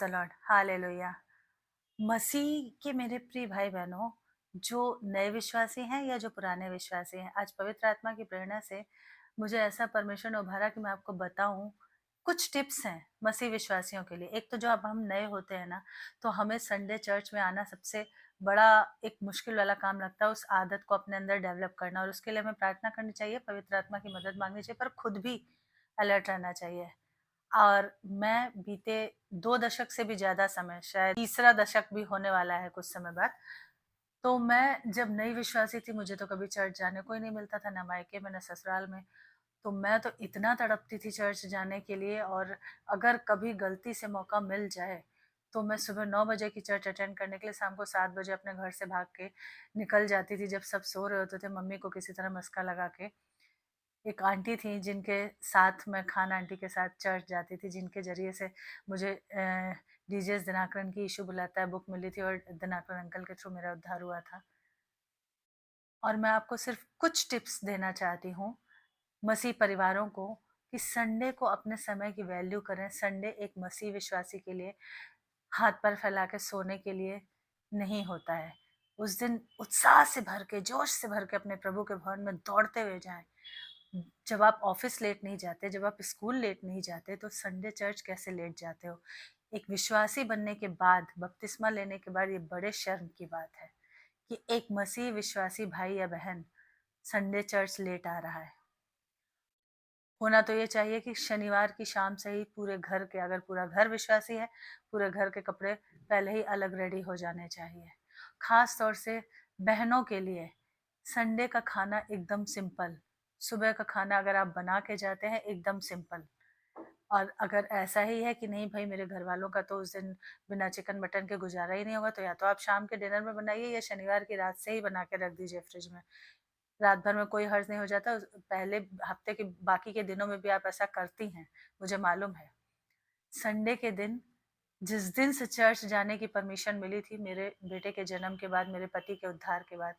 The Lord, hallelujah. मसीह के मेरे प्रिय भाई बहनों, जो नए विश्वासी हैं या जो पुराने विश्वासी हैं, आज पवित्र आत्मा की प्रेरणा से मुझे ऐसा परमेश्वर ने उभारा कि मैं आपको बताऊं। कुछ टिप्स हैं मसीह विश्वासियों के लिए। एक तो जो अब हम नए होते हैं ना, तो हमें संडे चर्च में आना सबसे बड़ा एक मुश्किल वाला काम लगता है, उस आदत को अपने अंदर डेवलप करना। और उसके लिए हमें प्रार्थना करनी चाहिए, पवित्र आत्मा की मदद मांगनी चाहिए, पर खुद भी अलर्ट रहना चाहिए। और मैं बीते 2 दशक से भी ज़्यादा समय, शायद तीसरा दशक भी होने वाला है कुछ समय बाद, तो मैं जब नई विश्वासी थी, मुझे तो कभी चर्च जाने को ही नहीं मिलता था, ना मायके में ना ससुराल में। तो मैं तो इतना तड़पती थी चर्च जाने के लिए, और अगर कभी गलती से मौका मिल जाए, तो मैं सुबह 9 बजे की चर्च अटेंड करने के लिए शाम को 7 बजे अपने घर से भाग के निकल जाती थी, जब सब सो रहे होते थे। मम्मी को किसी तरह मस्का लगा के, एक आंटी थी जिनके साथ मैं खान आंटी के साथ चर्च जाती थी, जिनके ज़रिए से मुझे डीजेस दिनाकरन की यीशु बुलाता है बुक मिली थी, और दिनाकरन अंकल के थ्रू मेरा उद्धार हुआ था। और मैं आपको सिर्फ कुछ टिप्स देना चाहती हूँ मसीह परिवारों को, कि संडे को अपने समय की वैल्यू करें। संडे एक मसीह विश्वासी के लिए हाथ पैर फैला के सोने के लिए नहीं होता है। उस दिन उत्साह से भर के, जोश से भर के अपने प्रभु के भवन में दौड़ते हुए जाएं। जब आप ऑफिस लेट नहीं जाते, जब आप स्कूल लेट नहीं जाते, तो संडे चर्च कैसे लेट जाते हो? एक विश्वासी बनने के बाद, बपतिस्मा लेने के बाद, ये बड़े शर्म की बात है कि एक मसीह विश्वासी भाई या बहन संडे चर्च लेट आ रहा है। होना तो ये चाहिए कि शनिवार की शाम से ही पूरे घर के, अगर पूरा घर विश्वासी है, पूरे घर के कपड़े पहले ही अलग रेडी हो जाने चाहिए। खास तौर से बहनों के लिए संडे का खाना एकदम सिंपल। सुबह का खाना अगर आप बना के जाते हैं, एकदम सिंपल। और अगर ऐसा ही है कि नहीं भाई, मेरे घर वालों का तो उस दिन बिना चिकन मटन के गुजारा ही नहीं होगा, तो या तो आप शाम के डिनर में बनाइए, या शनिवार की रात से ही बना के रख दीजिए फ्रिज में। रात भर में कोई हर्ज नहीं हो जाता। पहले हफ्ते के बाकी के दिनों में भी आप ऐसा करती हैं, मुझे मालूम है। संडे के दिन, जिस दिन से चर्च जाने की परमिशन मिली थी मेरे बेटे के जन्म के बाद, मेरे पति के उद्धार के बाद,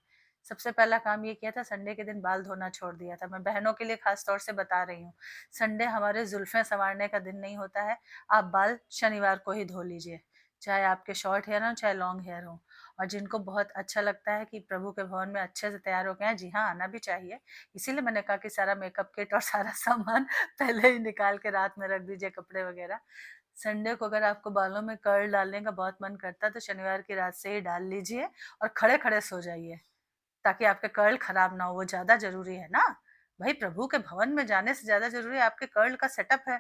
सबसे पहला काम ये किया था, संडे के दिन बाल धोना छोड़ दिया था। मैं बहनों के लिए खास तौर से बता रही हूँ, संडे हमारे जुल्फें संवारने का दिन नहीं होता है। आप बाल शनिवार को ही धो लीजिए, चाहे आपके शॉर्ट हेयर हों चाहे लॉन्ग हेयर हों। और जिनको बहुत अच्छा लगता है कि प्रभु के भवन में अच्छे से तैयार होके आए, जी हाँ, आना भी चाहिए। इसीलिए मैंने कहा कि सारा मेकअप किट और सारा सामान पहले ही निकाल के रात में रख दीजिए, कपड़े वगैरह। संडे को अगर आपको बालों में कर्ल डालने का बहुत मन करता है, तो शनिवार की रात से ही डाल लीजिए और खड़े खड़े सो जाइए, ताकि आपके कर्ल खराब ना हो। वो ज्यादा जरूरी है ना भाई, प्रभु के भवन में जाने से ज्यादा जरूरी आपके कर्ल का सेटअप है।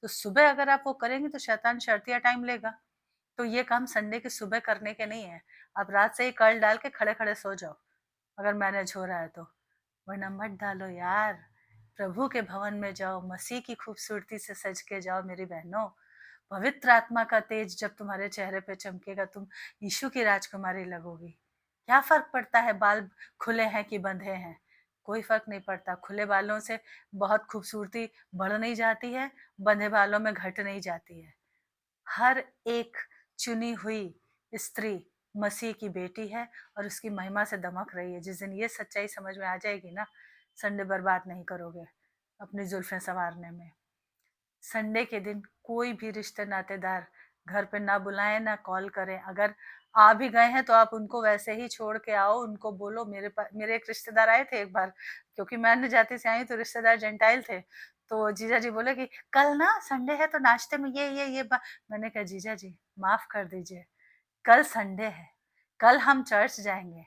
तो सुबह अगर आप वो करेंगे, तो शैतान शर्तिया टाइम लेगा। तो ये काम संडे की सुबह करने के नहीं है। आप रात से ही कर्ल डाल के खड़े खड़े सो जाओ, अगर मैनेज हो रहा है तो। वरना मत डालो यार। प्रभु के भवन में जाओ, मसीह की खूबसूरती से सज के जाओ मेरी बहनों। पवित्र आत्मा का तेज जब तुम्हारे चेहरे पे चमकेगा, तुम यीशु की राजकुमारी लगोगी। क्या फर्क पड़ता है बाल खुले हैं कि बंधे हैं? कोई फर्क नहीं पड़ता। खुले बालों से बहुत खूबसूरती बढ़ नहीं जाती है, बंधे बालों में घट नहीं जाती है। हर एक चुनी हुई स्त्री मसीह की बेटी है, और उसकी महिमा से दमक रही है। जिस दिन ये सच्चाई समझ में आ जाएगी ना, संडे बर्बाद नहीं करोगे अपनी जुल्फें संवारने में। संडे के दिन कोई भी रिश्ते नातेदार घर पे ना बुलाएं, ना कॉल करें। अगर आ भी गए हैं, तो आप उनको वैसे ही छोड़ के आओ। उनको बोलो, मेरे एक रिश्तेदार आए थे एक बार, क्योंकि मैं अन्य जाति से आई, तो रिश्तेदार जेंटाइल थे। तो जीजा जी बोले कि कल ना संडे है, तो नाश्ते में ये मैंने कहा जीजा जी माफ कर दीजिए, कल संडे है, कल हम चर्च जाएंगे।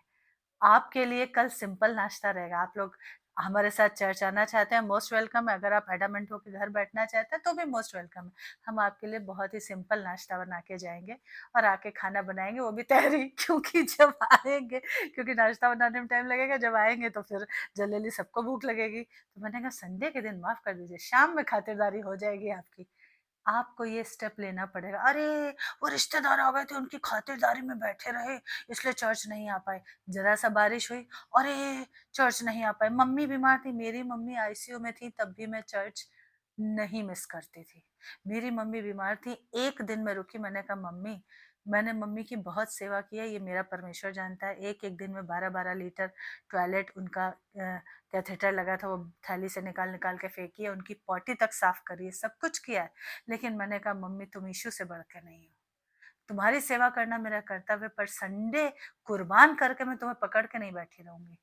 आपके लिए कल सिंपल नाश्ता रहेगा। आप लोग हमारे साथ चर्च आना चाहते हैं, मोस्ट वेलकम है। अगर आप एडामेंट होकर घर बैठना चाहते हैं, तो भी मोस्ट वेलकम है। हम आपके लिए बहुत ही सिंपल नाश्ता बना के जाएंगे, और आके खाना बनाएंगे, वो भी तहरी। क्योंकि जब आएंगे, क्योंकि नाश्ता बनाने में टाइम लगेगा, जब आएंगे तो फिर जल्दी सबको भूख लगेगी। तो मैंने कहा संडे के दिन माफ कर दीजिए, शाम में खातिरदारी हो जाएगी आपकी। आपको ये स्टेप लेना पड़ेगा। अरे वो रिश्तेदार आ गए थे, उनकी खातिरदारी में बैठे रहे, इसलिए चर्च नहीं आ पाए। जरा सा बारिश हुई, अरे चर्च नहीं आ पाए। मम्मी बीमार थी, मेरी मम्मी आईसीयू में थी, तब भी मैं चर्च नहीं मिस करती थी। मेरी मम्मी बीमार थी, एक दिन में रुकी। मैंने कहा मम्मी, मैंने मम्मी की बहुत सेवा की है, ये मेरा परमेश्वर जानता है। एक एक दिन में 12-12 लीटर टॉयलेट उनका कैथेटर लगा था, वो थैली से निकाल निकाल के फेंकी है, उनकी पॉटी तक साफ करी है, सब कुछ किया है। लेकिन मैंने कहा मम्मी, तुम यीशु से बढ़ के नहीं हो। तुम्हारी सेवा करना मेरा कर्तव्य, पर संडे कुर्बान करके मैं तुम्हें पकड़ के नहीं बैठी रहूँगी।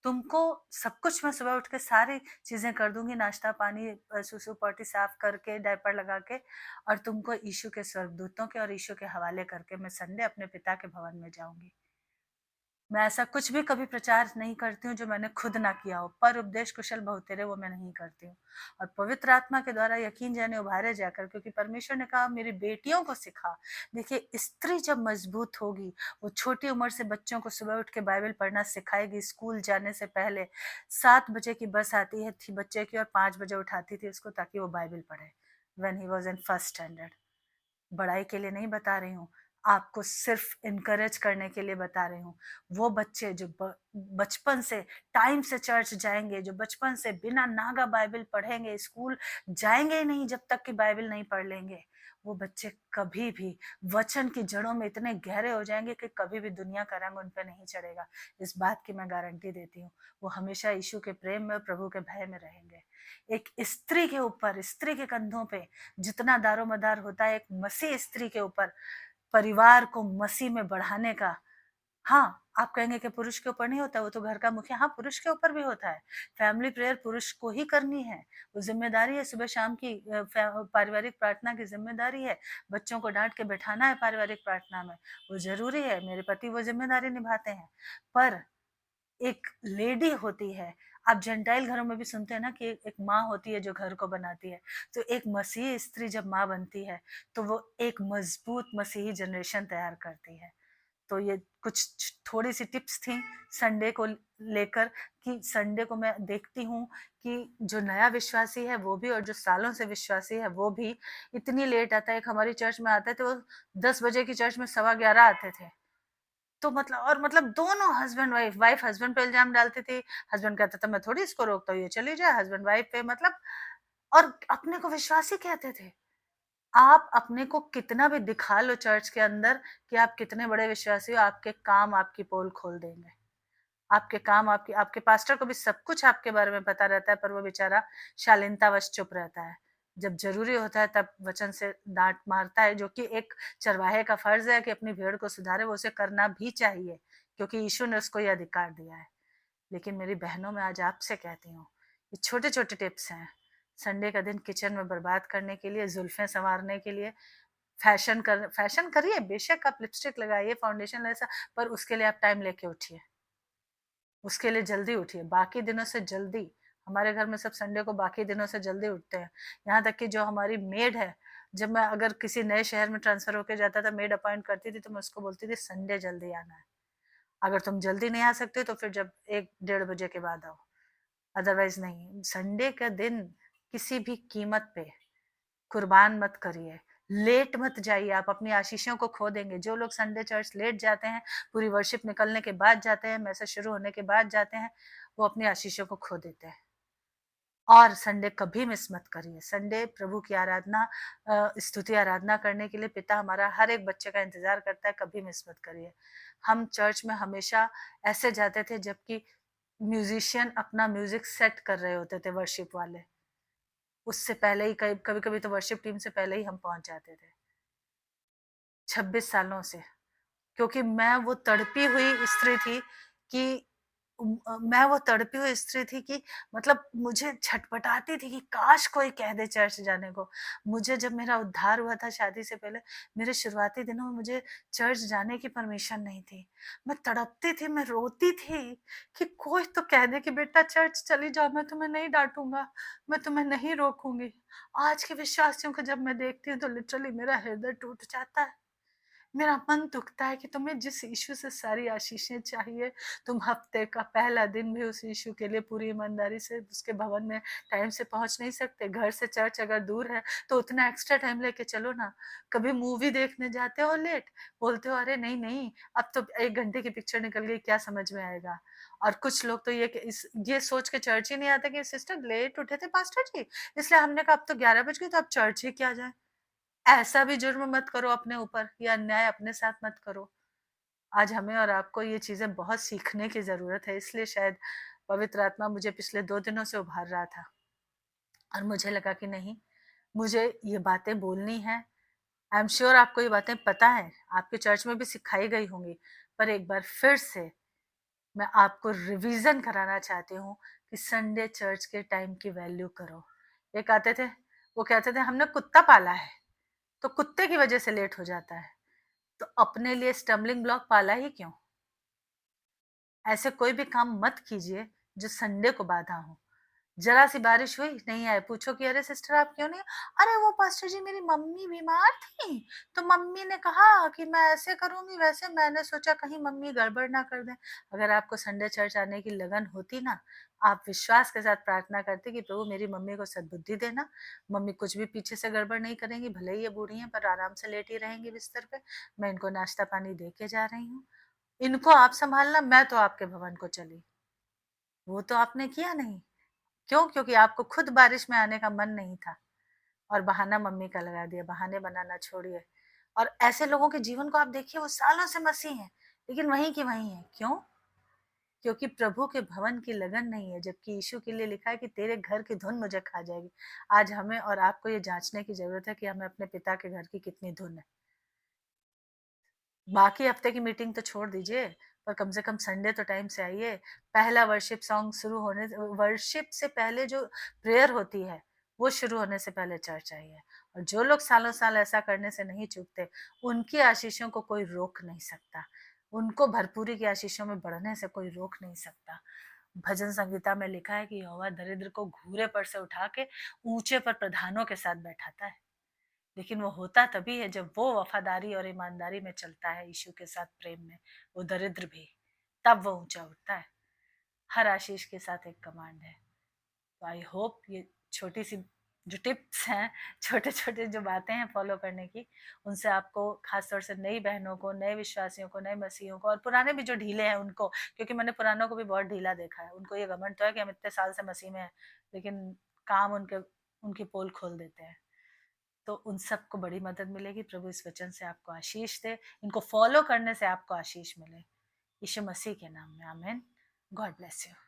तुमको सब कुछ मैं सुबह उठ के सारी चीज़ें कर दूँगी, नाश्ता, पानी, सुसु पॉटी साफ करके, डायपर लगा के, और तुमको यीशु के स्वर्गदूतों के और यीशु के हवाले करके मैं संडे अपने पिता के भवन में जाऊँगी। मैं ऐसा कुछ भी कभी प्रचार नहीं करती हूँ जो मैंने खुद ना किया हो। पर उपदेश कुशल बहुतेरे वो मैं नहीं करती हूँ। और पवित्र आत्मा के द्वारा यकीन जाने उभारे जाकर, क्योंकि परमेश्वर ने कहा मेरी बेटियों को सिखा। देखिए, स्त्री जब मजबूत होगी, वो छोटी उम्र से बच्चों को सुबह उठ के बाइबल पढ़ना सिखाएगी। स्कूल जाने से पहले 7 बजे की बस आती है थी बच्चे की, और 5 बजे उठाती थी उसको ताकि वो बाइबल पढ़े। When he was in first standard. बड़ाई के लिए नहीं बता रही हूँ, आपको सिर्फ इनकरेज करने के लिए बता रही हूँ। वो बच्चे जो बचपन से टाइम से चर्च जाएंगे, जो बचपन से बिना नागा बाइबल पढ़ेंगे, स्कूल जाएंगे ही नहीं जब तक कि बाइबल नहीं पढ़ लेंगे, वो बच्चे कभी भी वचन की जड़ों में इतने गहरे हो जाएंगे कि कभी भी दुनिया का रंग उन पर नहीं चढ़ेगा। इस बात की मैं गारंटी देती हूँ। वो हमेशा यीशु के प्रेम में, प्रभु के भय में रहेंगे। एक स्त्री के ऊपर, स्त्री के कंधों पे जितना दारोमदार होता है, एक मसीह स्त्री के ऊपर परिवार को मसीह में बढ़ाने का। हाँ, आप कहेंगे कि पुरुष के ऊपर नहीं होता, वो तो घर का मुखिया। हाँ, पुरुष के ऊपर भी होता है। फैमिली प्रेयर पुरुष को ही करनी है, वो जिम्मेदारी है। सुबह शाम की पारिवारिक प्रार्थना की जिम्मेदारी है। बच्चों को डांट के बैठाना है पारिवारिक प्रार्थना में, वो जरूरी है। मेरे पति वो जिम्मेदारी निभाते हैं। पर एक लेडी होती है, आप जेंटाइल घरों में भी सुनते हैं ना कि एक माँ होती है जो घर को बनाती है। तो एक मसीही स्त्री जब माँ बनती है, तो वो एक मजबूत मसीही जनरेशन तैयार करती है। तो ये कुछ थोड़ी सी टिप्स थी संडे को लेकर, कि संडे को मैं देखती हूँ कि जो नया विश्वासी है वो भी, और जो सालों से विश्वासी है वो भी इतनी लेट आता है। एक हमारी चर्च में आते थे, वो 10 बजे की चर्च में 11:15 आते थे। तो मतलब, और मतलब दोनों हस्बैंड वाइफ, वाइफ हस्बैंड पे इल्जाम डालती थी, हस्बैंड कहता था मैं थोड़ी इसको रोकता हूँ, ये चली जाए, हस्बैंड वाइफ पे मतलब। और अपने को विश्वासी कहते थे। आप अपने को कितना भी दिखा लो चर्च के अंदर कि आप कितने बड़े विश्वासी हो, आपके काम आपकी पोल खोल देंगे। आपके काम, आपकी, आपके पास्टर को भी सब कुछ आपके बारे में पता रहता है, पर वो बेचारा शालीनतावश चुप रहता है। जब जरूरी होता है तब वचन से डांट मारता है, जो कि एक चरवाहे का फर्ज है कि अपनी भेड़ को सुधारे, वो उसे करना भी चाहिए, क्योंकि यीशु ने उसको ये अधिकार दिया है। लेकिन मेरी बहनों, मैं आज आपसे कहती हूँ, ये छोटे छोटे टिप्स हैं संडे का दिन किचन में बर्बाद करने के लिए, जुल्फें संवारने के लिए। फैशन करिए, बेशक आप लिपस्टिक लगाइए, फाउंडेशन ऐसा, पर उसके लिए आप टाइम लेके उठिए, उसके लिए जल्दी उठिए, बाकी दिनों से जल्दी। हमारे घर में सब संडे को बाकी दिनों से जल्दी उठते हैं। यहाँ तक कि जो हमारी मेड है, जब मैं अगर किसी नए शहर में ट्रांसफर होकर जाता था, मेड अपॉइंट करती थी, तो मैं उसको बोलती थी संडे जल्दी आना है। अगर तुम जल्दी नहीं आ सकते तो फिर जब 1-1:30 बजे के बाद आओ, अदरवाइज नहीं। संडे का दिन किसी भी कीमत पे कुर्बान मत करिए। लेट मत जाइए, आप अपनी आशीषों को खो देंगे। जो लोग संडे चर्च लेट जाते हैं, पूरी वर्शिप निकलने के बाद जाते हैं, मैसेज शुरू होने के बाद जाते हैं, वो अपनी आशीषों को खो देते हैं। और संडे कभी मिस मत करिए। संडे प्रभु की आराधना, स्तुति आराधना करने के लिए पिता हमारा हर एक बच्चे का इंतजार करता है, कभी मिस मत करिए। हम चर्च में हमेशा ऐसे जाते थे जबकि म्यूजिशियन अपना म्यूजिक सेट कर रहे होते थे, वर्शिप वाले। उससे पहले ही, कभी कभी तो वर्शिप टीम से पहले ही हम पहुंच जाते थे। 26 सालों से, क्योंकि मैं वो तड़पी हुई स्त्री थी कि मैं वो तड़पी हुई स्त्री थी कि मतलब मुझे छटपटाती थी कि काश कोई कह दे चर्च जाने को। मुझे, जब मेरा उद्धार हुआ था शादी से पहले, मेरे शुरुआती दिनों में मुझे चर्च जाने की परमिशन नहीं थी। मैं तड़पती थी, मैं रोती थी कि कोई तो कह दे कि बेटा चर्च चली जाओ, मैं तुम्हें नहीं डांटूंगा, मैं तुम्हें नहीं रोकूंगी। आज के विश्वासियों को जब मैं देखती हूँ तो लिटरली मेरा हृदय टूट जाता है। मेरा मन दुखता है कि तुम्हें जिस यीशु से सारी आशीषें चाहिए, तुम हफ्ते का पहला दिन भी उस यीशु के लिए पूरी ईमानदारी से उसके भवन में टाइम से पहुंच नहीं सकते। घर से चर्च अगर दूर है तो उतना एक्स्ट्रा टाइम लेके चलो ना। कभी मूवी देखने जाते हो लेट, बोलते हो अरे नहीं नहीं, अब तो 1 घंटे की पिक्चर निकल गई, क्या समझ में आएगा। और कुछ लोग तो ये सोच के चर्च ही नहीं आते कि सिस्टर लेट उठे थे पास्टर जी, इसलिए हमने कहा अब तो 11 बज गए तो अब चर्च ही क्या जाए। ऐसा भी जुर्म मत करो अपने ऊपर, या अन्याय अपने साथ मत करो। आज हमें और आपको ये चीजें बहुत सीखने की जरूरत है, इसलिए शायद पवित्र आत्मा मुझे पिछले 2 दिनों से उभार रहा था, और मुझे लगा कि नहीं, मुझे ये बातें बोलनी है। आई एम श्योर आपको ये बातें पता है, आपके चर्च में भी सिखाई गई होंगी, पर एक बार फिर से मैं आपको रिवीजन कराना चाहती हूँ कि संडे चर्च के टाइम की वैल्यू करो। एक आते थे, वो कहते थे हमने कुत्ता पाला है, तो कुत्ते की वजह से लेट हो जाता है, तो अपने लिए स्टम्बलिंग ब्लॉक पाला ही क्यों? ऐसे कोई भी काम मत कीजिए जो संडे को बाधा हो। जरा सी बारिश हुई नहीं आए, पूछो कि अरे सिस्टर आप क्यों नहीं? अरे वो पास्टर जी मेरी मम्मी बीमार थी, तो मम्मी ने कहा कि मैं ऐसे करूंगी, वैसे मैंने सोचा कहीं मम्मी गड़बड़ ना कर दें। अगर आपको संडे चर्च आने की लगन होती ना, आप विश्वास के साथ प्रार्थना करते कि प्रभु मेरी मम्मी को सद्बुद्धि देना, मम्मी कुछ भी पीछे से गड़बड़ नहीं करेंगी, भले ही ये बूढ़ी हैं पर आराम से लेटी रहेंगी बिस्तर पे, मैं इनको नाश्ता पानी दे के जा रही हूँ, इनको आप संभालना, मैं तो आपके भवन को चली। वो तो आपने किया नहीं। क्यों? क्योंकि आपको खुद बारिश में आने का मन नहीं था और बहाना मम्मी का लगा दिया। बहाने बनाना छोड़िए। और ऐसे लोगों के जीवन को आप देखिए, वो सालों से मसीह हैं, लेकिन वहीं की वहीं है। क्यों? क्योंकि प्रभु के भवन की लगन नहीं है, जबकि यीशु के लिए लिखा है कि तेरे घर की धुन मुझे खा जाएगी। आज हमें और आपको ये जांचने की जरूरत है कि हमें अपने पिता के घर की कितनी धुन है। बाकी हफ्ते की मीटिंग तो छोड़ दीजिए, पर कम से कम संडे तो टाइम से आइए। पहला वर्शिप सॉन्ग शुरू होने, वर्शिप से पहले जो प्रेयर होती है, वो शुरू होने से पहले चर्च आइए। और जो लोग सालों साल ऐसा करने से नहीं चूकते, उनकी आशीषों को कोई रोक नहीं सकता। उनको भरपूरी की आशीषों में बढ़ने से कोई रोक नहीं सकता। भजन संगीता में लिखा है कि यहोवा दरिद्र को घूरे पर से उठा के ऊंचे पर प्रधानों के साथ बैठाता है। लेकिन वो होता तभी है जब वो वफादारी और ईमानदारी में चलता है, यीशु के साथ प्रेम में, वो दरिद्र भी, तब वो ऊंचा उठता है। हर आशीष के साथ एक कमांड है। तो आई होप ये छोटी सी जो टिप्स हैं, छोटे छोटे जो बातें हैं फॉलो करने की, उनसे आपको खासतौर से नई बहनों को, नए विश्वासियों को, नए मसीहों को, और पुराने भी जो ढीले हैं उनको, क्योंकि मैंने पुरानों को भी बहुत ढीला देखा है। उनको ये घमंड तो है कि हम इतने साल से मसीह में हैं, लेकिन काम उनके, उनकी पोल खोल देते हैं। तो उन सबको बड़ी मदद मिलेगी। प्रभु इस वचन से आपको आशीष दे, इनको फॉलो करने से आपको आशीष मिले, यीशु मसीह के नाम में, आमीन। God bless you.